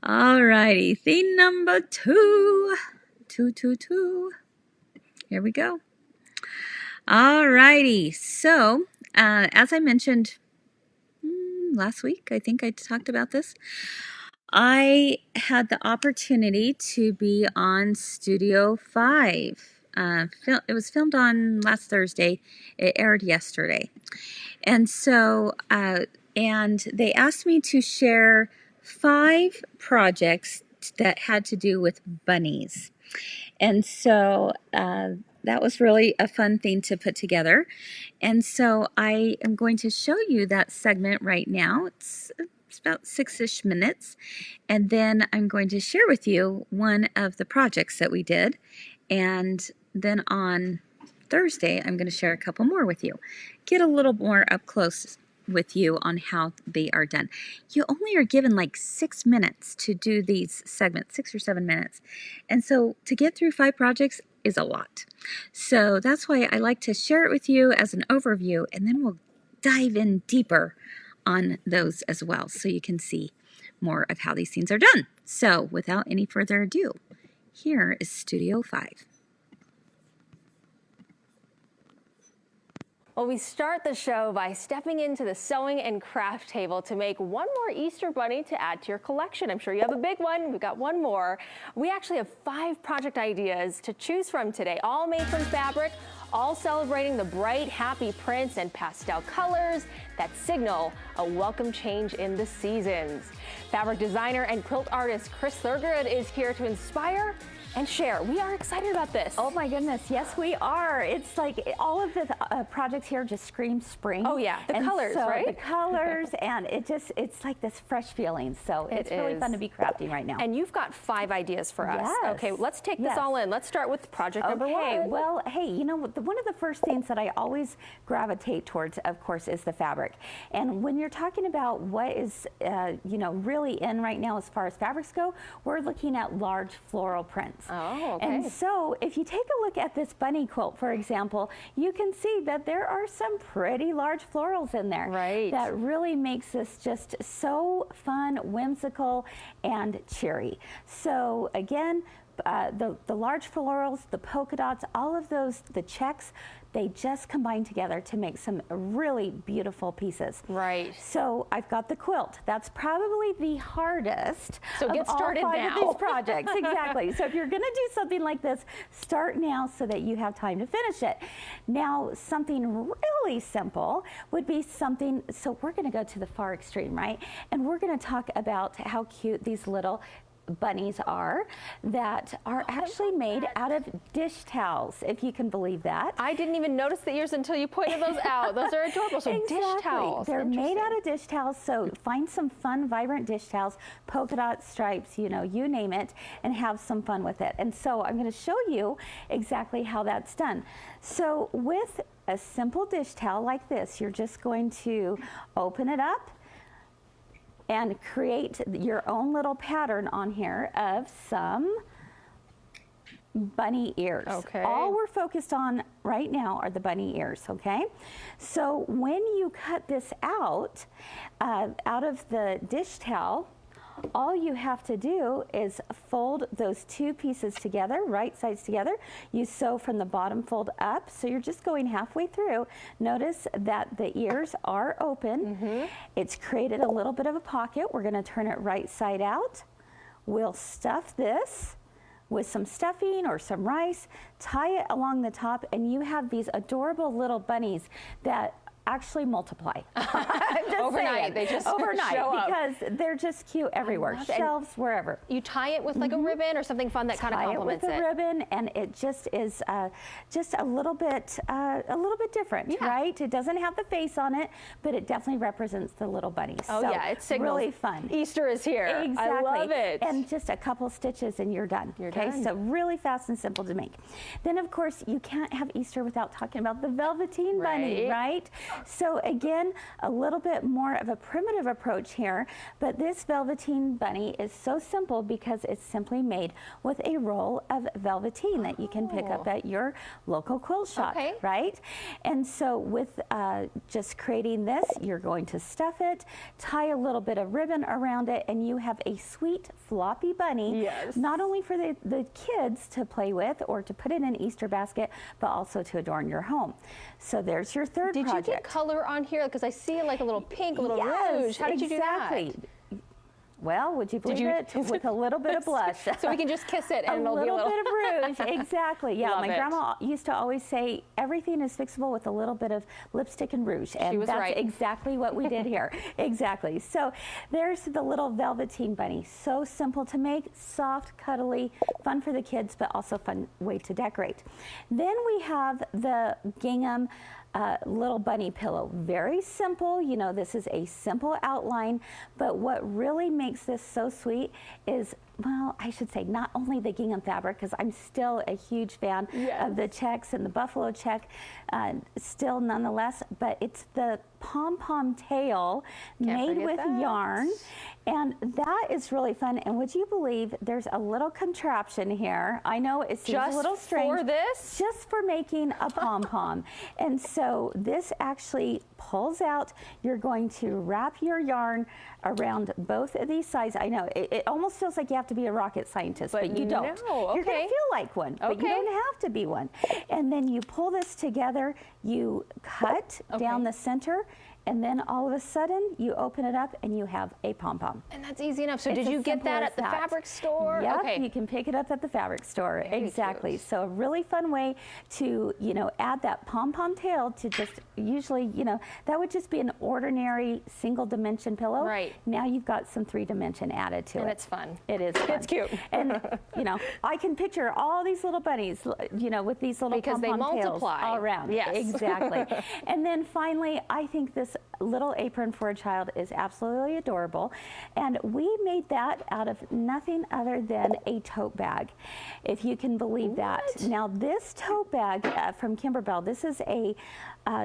All righty, theme number 2. 2. Here we go. All righty, so as I mentioned last week, I think I talked about this. I had the opportunity to be on Studio 5. It was filmed on last Thursday. It aired yesterday. And so, and they asked me to share 5 projects that had to do with bunnies. And so that was really a fun thing to put together. And so I am going to show you that segment right now. It's about 6-ish minutes. And then I'm going to share with you one of the projects that we did. And then on Thursday, I'm going to share a couple more with you. Get a little more up close with you on how they are done. You only are given like 6 minutes to do these segments, 6 or 7 minutes. And so to get through 5 projects is a lot. So that's why I like to share it with you as an overview, and then we'll dive in deeper on those as well so you can see more of how these scenes are done. So without any further ado, here is Studio 5. Well, we start the show by stepping into the sewing and craft table to make one more Easter bunny to add to your collection. I'm sure you have a big one. We've got one more. We actually have 5 project ideas to choose from today, all made from fabric, all celebrating the bright, happy prints and pastel colors that signal a welcome change in the seasons. Fabric designer and quilt artist Chris Thurgood is here to inspire and share. We are excited about this. Oh my goodness, yes we are. It's like all of the projects here just scream spring. Oh yeah, the colors, right? The colors, and it's like this fresh feeling. So it's really fun to be crafting right now. And you've got 5 ideas for us. Yes. Okay, let's take this all in. Let's start with project number 1. Okay, well, hey, you know, one of the first things that I always gravitate towards, of course, is the fabric. And when you're talking about what is, you know, really in right now as far as fabrics go, we're looking at large floral prints. Oh, okay. And so if you take a look at this bunny quilt, for example, you can see that there are some pretty large florals in there. Right. That really makes this just so fun, whimsical, and cheery. So again, the large florals, the polka dots, all of those, the checks, they just combine together to make some really beautiful pieces. Right. So I've got the quilt. That's probably the hardest. So get started of all 5 now. of these projects. Exactly. So if you're going to do something like this, start now so that you have time to finish it. Now, something really simple would be something. So we're going to go to the far extreme, right? And we're going to talk about how cute these little bunnies are that are actually made out of dish towels, if you can believe that. I didn't even notice the ears until you pointed those out. Those are adorable. So exactly. Dish towels. They're made out of dish towels, so find some fun, vibrant dish towels, polka dot stripes, you know, you name it, and have some fun with it. And so I'm going to show you exactly how that's done. So with a simple dish towel like this, you're just going to open it up and create your own little pattern on here of some bunny ears. Okay. All we're focused on right now are the bunny ears, okay? So when you cut this out of the dish towel, all you have to do is fold those 2 pieces together, right sides together. You sew from the bottom fold up, so you're just going halfway through. Notice that the ears are open. It's created a little bit of a pocket. We're going to turn it right side out. We'll stuff this with some stuffing or some rice, tie it along the top, and you have these adorable little bunnies that actually multiply. Overnight, they just overnight show up. Because they're just cute everywhere, shelves, wherever. You tie it with like a ribbon or something fun that kind of complements it. Tie it with a ribbon, and it just is just a little bit different, right? It doesn't have the face on it, but it definitely represents the little bunnies. Oh so yeah, it signals really fun. Easter is here. Exactly. I love it. And just a couple stitches and you're done. You're okay, done. so really fast and simple to make. Then of course you can't have Easter without talking about the Velveteen bunny, right? So again, a little bit more of a primitive approach here, but this Velveteen bunny is so simple because it's simply made with a roll of Velveteen that you can pick up at your local quilt shop, right? And so with just creating this, you're going to stuff it, tie a little bit of ribbon around it, and you have a sweet floppy bunny, not only for the kids to play with or to put in an Easter basket, but also to adorn your home. So there's your third project. Did you get color on here? Because I see like a little pink, a little rouge. How did you do that? Well, would you believe it? With a little bit of blush. So we can just kiss it and it'll be a little bit of rouge. Exactly. Yeah, Love my it. grandma used to always say everything is fixable with a little bit of lipstick and rouge. And was that's right. exactly what we did here. Exactly. So there's the little Velveteen bunny. So simple to make, soft, cuddly, fun for the kids, but also fun way to decorate. Then we have the Gingham little bunny pillow. Very simple. You know, this is a simple outline, but what really makes this so sweet is, well, I should say not only the gingham fabric, because I'm still a huge fan of the checks and the buffalo check, still nonetheless, but it's the pom-pom tail made with yarn, and that is really fun. And would you believe there's a little contraption here? I know it seems a little strange. Just for this? Just for making a pom-pom. And so this actually pulls out. You're going to wrap your yarn around both of these sides. I know it almost feels like you have to be a rocket scientist, but you don't. No, You're going to feel like one, but you don't have to be one. And then you pull this together, you cut down the center, and then all of a sudden you open it up and you have a pom-pom. And that's easy enough. So did you get that at the fabric store? Yep, you can pick it up at the fabric store. Exactly. So a really fun way to, you know, add that pom-pom tail to just usually, you know, that would just be an ordinary single dimension pillow. Right. Now you've got some 3-dimension added to it. And it's fun. It is fun. It's cute. And, you know, I can picture all these little bunnies, you know, with these little because they multiply all around. Yes. Exactly. And then finally, I think this little apron for a child is absolutely adorable, and we made that out of nothing other than a tote bag, if you can believe that. Now this tote bag from Kimberbell, this is a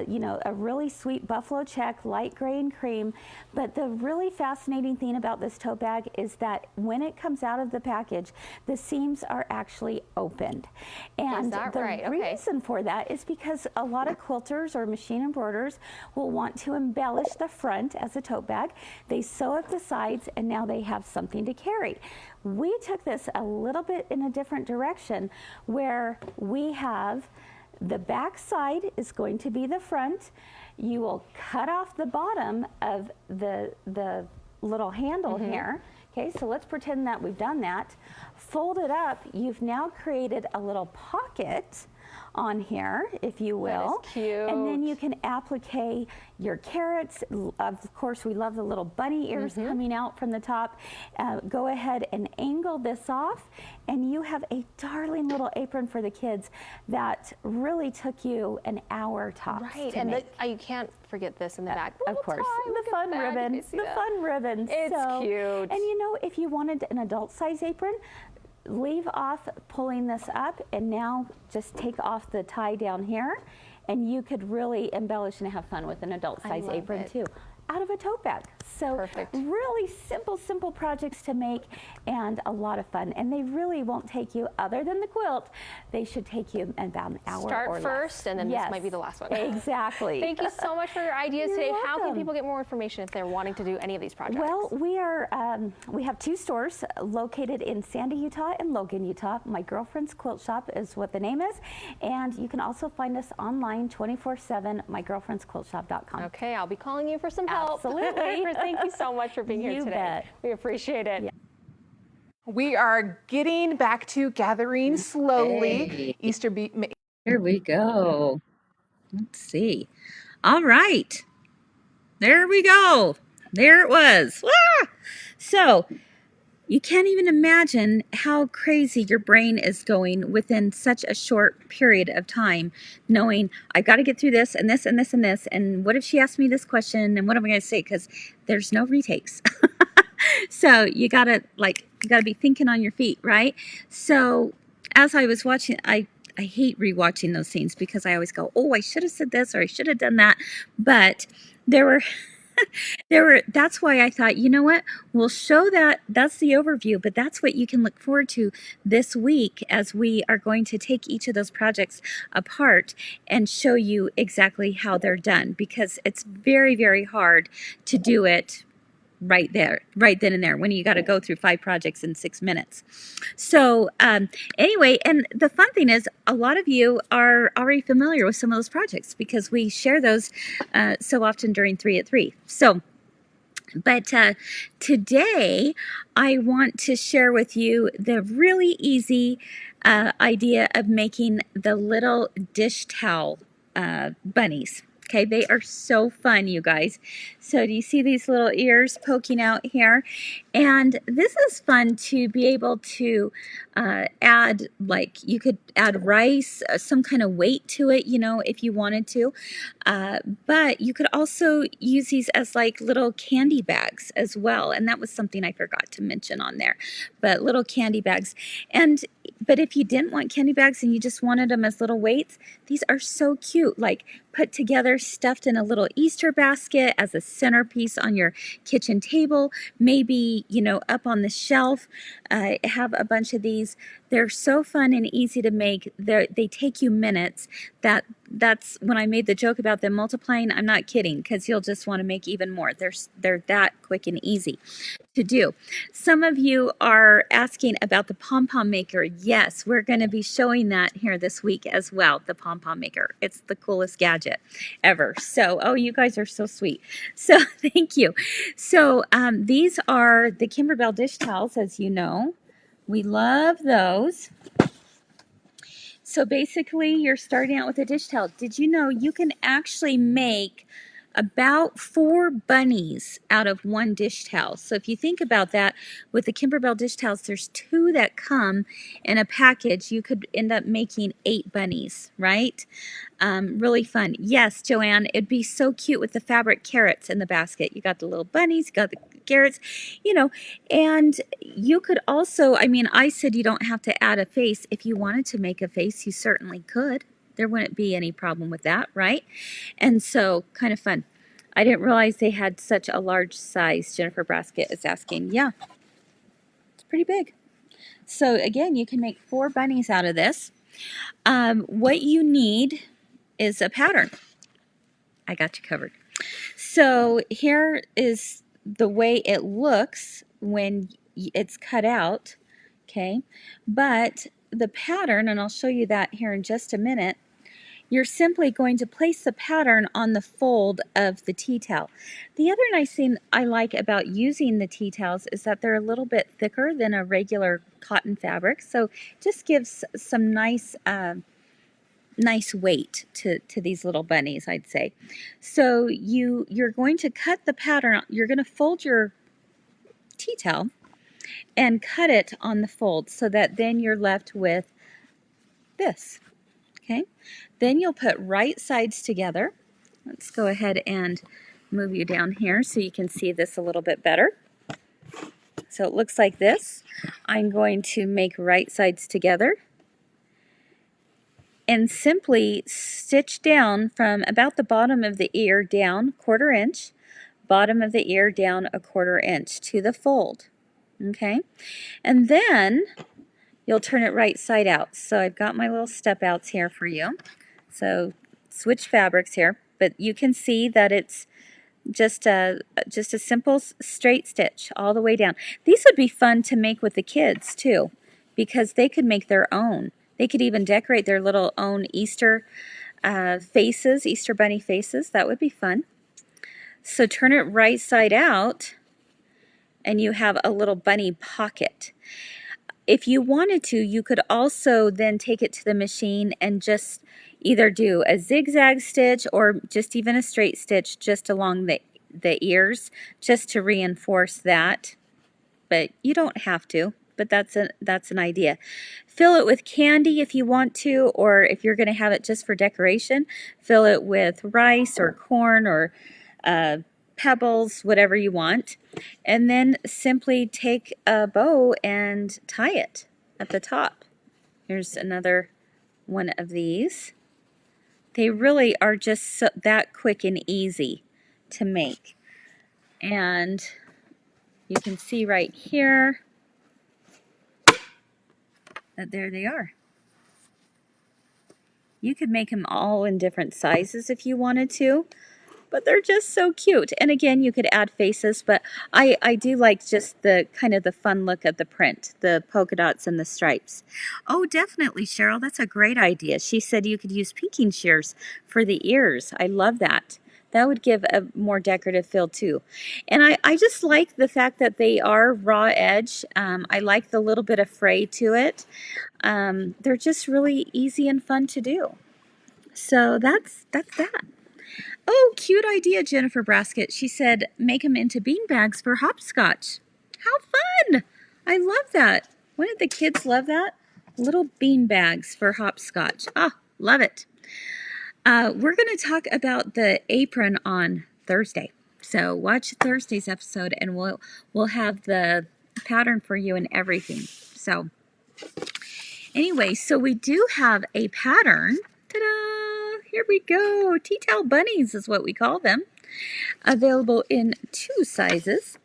you know, a really sweet buffalo check, light gray and cream. But the really fascinating thing about this tote bag is that when it comes out of the package, the seams are actually opened. And the reason for that is because a lot of quilters or machine embroiderers will want to embellish the front as a tote bag. They sew up the sides, and now they have something to carry. We took this a little bit in a different direction, where we have the back side is going to be the front. You will cut off the bottom of the little handle here. Okay, so let's pretend that we've done that. Fold it up. You've now created a little pocket on here, if you will. That is cute. And then you can applique your carrots. Of course, we love the little bunny ears coming out from the top. Go ahead and angle this off, and you have a darling little apron for the kids that really took you an hour tops. Right, and you can't forget this in the back. Of course, the fun ribbon. The fun ribbon. It's cute. And you know, if you wanted an adult size apron, leave off pulling this up and now just take off the tie down here, and you could really embellish and have fun with an adult size apron too, out of a tote bag. So really simple projects to make, and a lot of fun. And they really won't take you, other than the quilt, they should take you about an hour or less. Start first, and then this might be the last one. Exactly. Thank you so much for your ideas today. Welcome. How can people get more information if they're wanting to do any of these projects? Well, we have 2 stores located in Sandy, Utah and Logan, Utah. My Girlfriend's Quilt Shop is what the name is. And you can also find us online 24/7, mygirlfriendsquiltshop.com. Okay, I'll be calling you for some help. Absolutely. Thank you so much for being here today. Bet. We appreciate it. Yeah. We are getting back to gathering slowly. Hey. Easter Here we go. Let's see. All right. There we go. There it was. Ah! So you can't even imagine how crazy your brain is going within such a short period of time, knowing I've got to get through this and this and this and this, and what if she asked me this question, and what am I going to say? Because there's no retakes. So you gotta be thinking on your feet, right? So as I was watching, I I hate rewatching those scenes because I always go, oh, I should have said this or I should have done that. But there were that's why I thought, you know what, we'll show that. That's the overview, but that's what you can look forward to this week as we are going to take each of those projects apart and show you exactly how they're done, because it's very, very hard to do it right there, right then and there, when you got to go through 5 projects in 6 minutes. So anyway, and the fun thing is a lot of you are already familiar with some of those projects because we share those so often during 3 at 3. So but today I want to share with you the really easy idea of making the little dish towel bunnies. Okay, they are so fun, you guys. So do you see these little ears poking out here? And this is fun to be able to add, like you could add rice, some kind of weight to it, you know, if you wanted to. But you could also use these as like little candy bags as well. And that was something I forgot to mention on there. But little candy bags. But if you didn't want candy bags and you just wanted them as little weights, these are so cute. Like put together, stuffed in a little Easter basket as a centerpiece on your kitchen table. Maybe, you know, up on the shelf. Have a bunch of these. They're so fun and easy to make. They take you minutes. That's when I made the joke about them multiplying. I'm not kidding, because you'll just want to make even more. They're that quick and easy to do. Some of you are asking about the pom-pom maker. Yes, we're going to be showing that here this week as well, the pom-pom maker. It's the coolest gadget ever. So, oh, you guys are so sweet. So, thank you. So, these are the Kimberbell dish towels, as you know. We love those. So basically, you're starting out with a dish towel. Did you know you can actually make about 4 bunnies out of 1 dish towel? So if you think about that, with the Kimberbell dish towels, there's 2 that come in a package. You could end up making 8 bunnies, right? Really fun. Yes, Joanne, it'd be so cute with the fabric carrots in the basket. You got the little bunnies, you got the carrots, you know, and you could also, I mean, I said you don't have to add a face. If you wanted to make a face, you certainly could. There wouldn't be any problem with that, right? And so, kind of fun. I didn't realize they had such a large size. Jennifer Braskett is asking. Yeah, it's pretty big. So again, you can make 4 bunnies out of this. What you need is a pattern. I got you covered. So here is the way it looks when it's cut out, okay? But the pattern, and I'll show you that here in just a minute, you're simply going to place the pattern on the fold of the tea towel. The other nice thing I like about using the tea towels is that they're a little bit thicker than a regular cotton fabric, so just gives some nice nice weight to these little bunnies, I'd say. So you're going to cut the pattern. You're going to fold your tea towel and cut it on the fold so that then you're left with this. Okay, then you'll put right sides together. Let's go ahead and move you down here so you can see this a little bit better. So it looks like this. I'm going to make right sides together and simply stitch down from about the bottom of the ear down 1/4 inch, bottom of the ear down 1/4 inch to the fold. Okay, and then you'll turn it right side out. So I've got my little step outs here for you. So switch fabrics here, but you can see that it's just a simple straight stitch all the way down. These would be fun to make with the kids too, because they could make their own. They could even decorate their little own Easter faces, Easter bunny faces. That would be fun. So turn it right side out and you have a little bunny pocket. If you wanted to, you could also then take it to the machine and just either do a zigzag stitch or just even a straight stitch just along the ears, just to reinforce that. But you don't have to, but that's an idea. Fill it with candy if you want to, or if you're going to have it just for decoration, fill it with rice or corn or pebbles, whatever you want, and then simply take a bow and tie it at the top. Here's another one of these. They really are just that quick and easy to make. And you can see right here that there they are. You could make them all in different sizes if you wanted to, but they're just so cute. And again, you could add faces, but I do like just the kind of the fun look of the print, the polka dots and the stripes. Oh, definitely, Cheryl. That's a great idea. She said you could use pinking shears for the ears. I love that. That would give a more decorative feel too. And I just like the fact that they are raw edge. I like the little bit of fray to it. They're just really easy and fun to do. So that's that. Oh, cute idea, Jennifer Braskett. She said, make them into bean bags for hopscotch. How fun! I love that. Wouldn't the kids love that? Little bean bags for hopscotch. Ah, love it. We're going to talk about the apron on Thursday. So watch Thursday's episode and we'll have the pattern for you and everything. So anyway, so we do have a pattern. Ta-da! Here we go. Tea-towel bunnies is what we call them. Available in 2 sizes.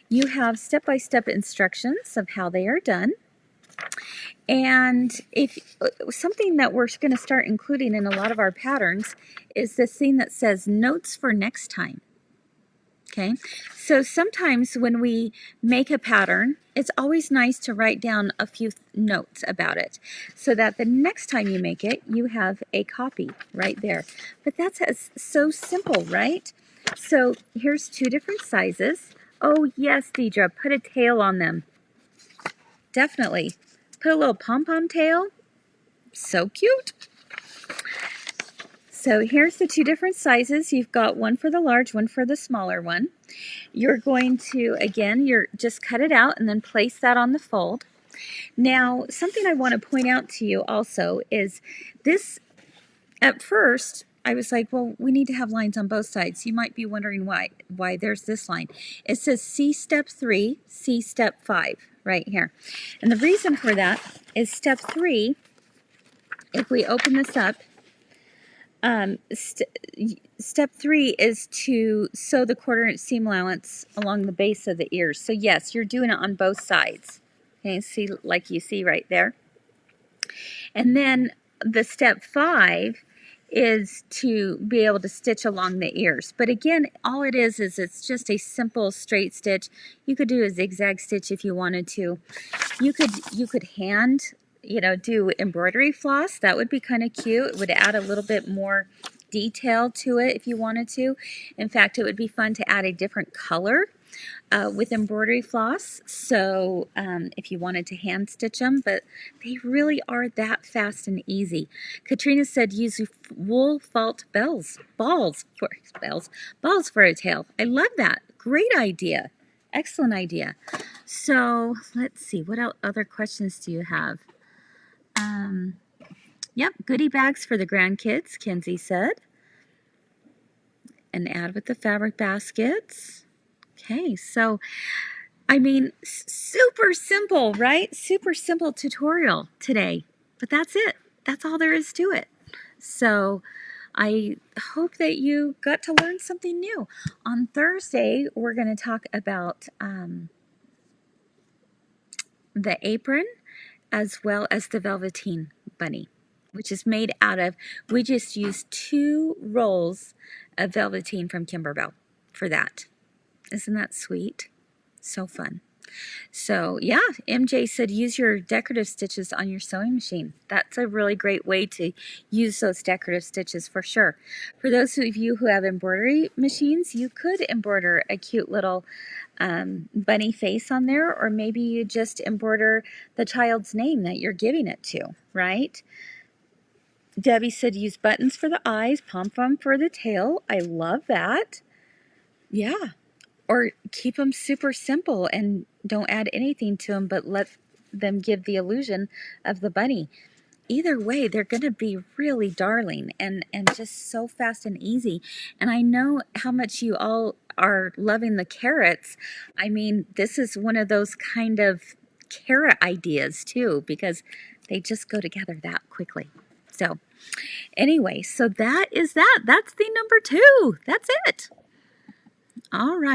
You have step-by-step instructions of how they are done. And if something that we're going to start including in a lot of our patterns is this thing that says notes for next time. Okay, so sometimes when we make a pattern, it's always nice to write down a few notes about it so that the next time you make it, you have a copy right there. But that's so simple, right? So here's 2 different sizes. Oh, yes, Deidre, put a tail on them. Definitely. Put a little pom-pom tail. So cute. So here's the 2 different sizes. You've got one for the large, one for the smaller one. You're going to, again, you're just cut it out and then place that on the fold. Now, something I want to point out to you also is this, at first, I was like, well, we need to have lines on both sides. You might be wondering why there's this line. It says C step 3, C step 5 right here. And the reason for that is step 3, if we open this up, step 3 is to sew the 1/4 inch seam allowance along the base of the ears. So yes, you're doing it on both sides. Okay, see, like you see right there. And then the step 5 is to be able to stitch along the ears. But again, all it is it's just a simple straight stitch. You could do a zigzag stitch if you wanted to. You could hand, do embroidery floss. That would be kind of cute. It would add a little bit more detail to it if you wanted to. In fact, it would be fun to add a different color with embroidery floss. So if you wanted to hand stitch them, but they really are that fast and easy. Katrina said use wool felt balls for a tail. I love that. Great idea. Excellent idea. So let's see, what other questions do you have? Yep, goodie bags for the grandkids, Kenzie said. And add with the fabric baskets. Okay, so, I mean, super simple, right? Super simple tutorial today. But that's it. That's all there is to it. So, I hope that you got to learn something new. On Thursday, we're going to talk about the apron as well as the Velveteen bunny, which is made out of, we just used 2 rolls of Velveteen from Kimberbell for that. Isn't that sweet? So fun. So yeah, MJ said use your decorative stitches on your sewing machine. That's a really great way to use those decorative stitches for sure. For those of you who have embroidery machines, you could embroider a cute little bunny face on there, or maybe you just embroider the child's name that you're giving it to, right? Debbie said use buttons for the eyes, pom-pom for the tail. I love that. Yeah. Or keep them super simple and don't add anything to them, but let them give the illusion of the bunny. Either way, they're going to be really darling and just so fast and easy. And I know how much you all are loving the carrots. I mean, this is one of those kind of carrot ideas too, because they just go together that quickly. So anyway, so that is that. That's the number 2. That's it. All right.